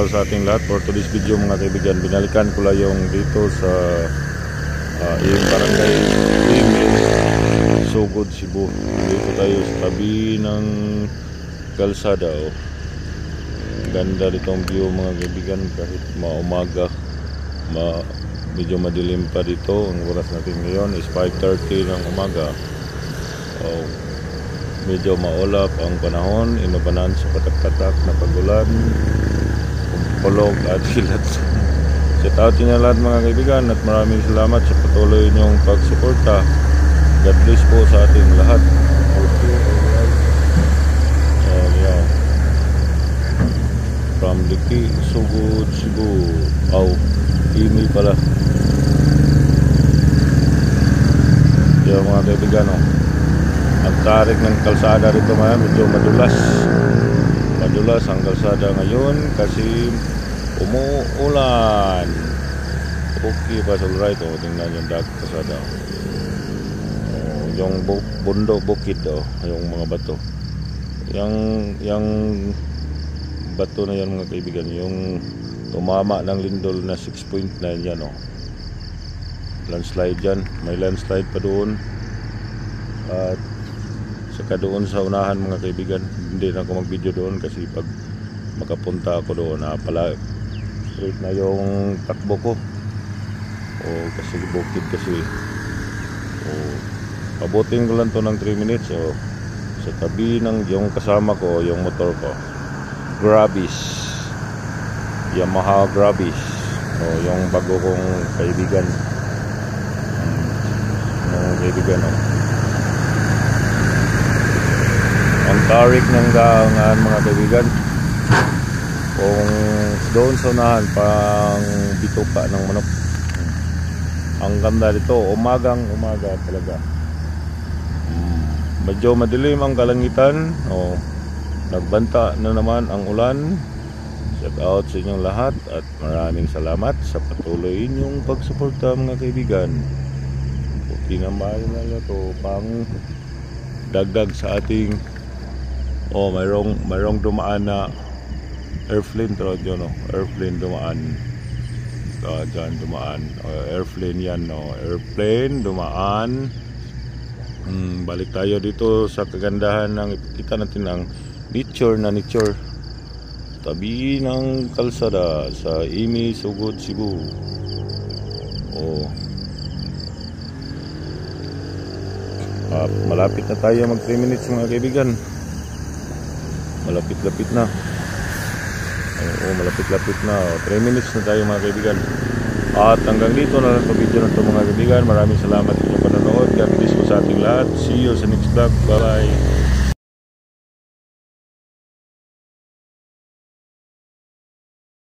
pagmamahal sa ating lahat. For today's video mga kaibigan, binalikan ko lang yung dito sa yung barangay Sugod, Cebu. Dito tayo sa tabi ng kalsada. Ganda ditong view mga kaibigan, kahit maumaga, medyo madilim pa dito. Ang oras natin ngayon is 5:30 ng umaga. Medyo maulap ang panahon, inubanan sa patak-patak na pagulan, kulog at silat. Shout out nyo lahat mga kaibigan, at maraming salamat sa patuloy nyong pagsuporta. God bless po sa ating lahat. Yeah. From Liki, Sugod, Cebu. Ini pala. Yung mga kaibigan, ang tarik ng kalsada rito medyo madulas ang kalsada ngayon kasi umuulan. Okay pa sa right, tingnan yung kalsada, yung bundok, bukid, yung mga bato, yung bato na yan mga kaibigan, yung tumama ng lindol na 6.9 yan, landslide yan, may landslide pa doon. At saka doon sa unahan mga kaibigan, hindi na ako mag video doon kasi pag makapunta ako doon pala straight na yung takbo ko, kasi bukid kasi. Pabutin ko lang to ng 3 minutes. Sa tabi ng yung kasama ko, yung motor ko, Grabis, Yamaha Grabis, yung bago kong kaibigan, ang tarik ng gaangan mga kaibigan. Kung doon sa unahan pang bituka ng manok, ang ganda dito, umaga talaga. Medyo madilim ang kalangitan, nagbanta na naman ang ulan. Shout out sa inyong lahat at maraming salamat sa patuloy inyong pagsuporta mga kaibigan. Tinambahan na ito pang dagdag sa ating mayroong dumaan na airplane airplane dumaan. Dyan dumaan, airplane yan, airplane dumaan. Balik tayo dito sa kagandahan ng ipakita natin ang nature tabi ng kalsada sa Imi, Sugod, Cebu. Malapit na tayo mag 3 minutes mga kaibigan. Malapit-lapit na. Malapit-lapit na. 3 minutes na tayo mga kaibigan. At hanggang dito na lang sa video na ito mga kaibigan. Maraming salamat sa inyong panonood. God bless po sa ating lahat. See you sa next vlog. Bye bye.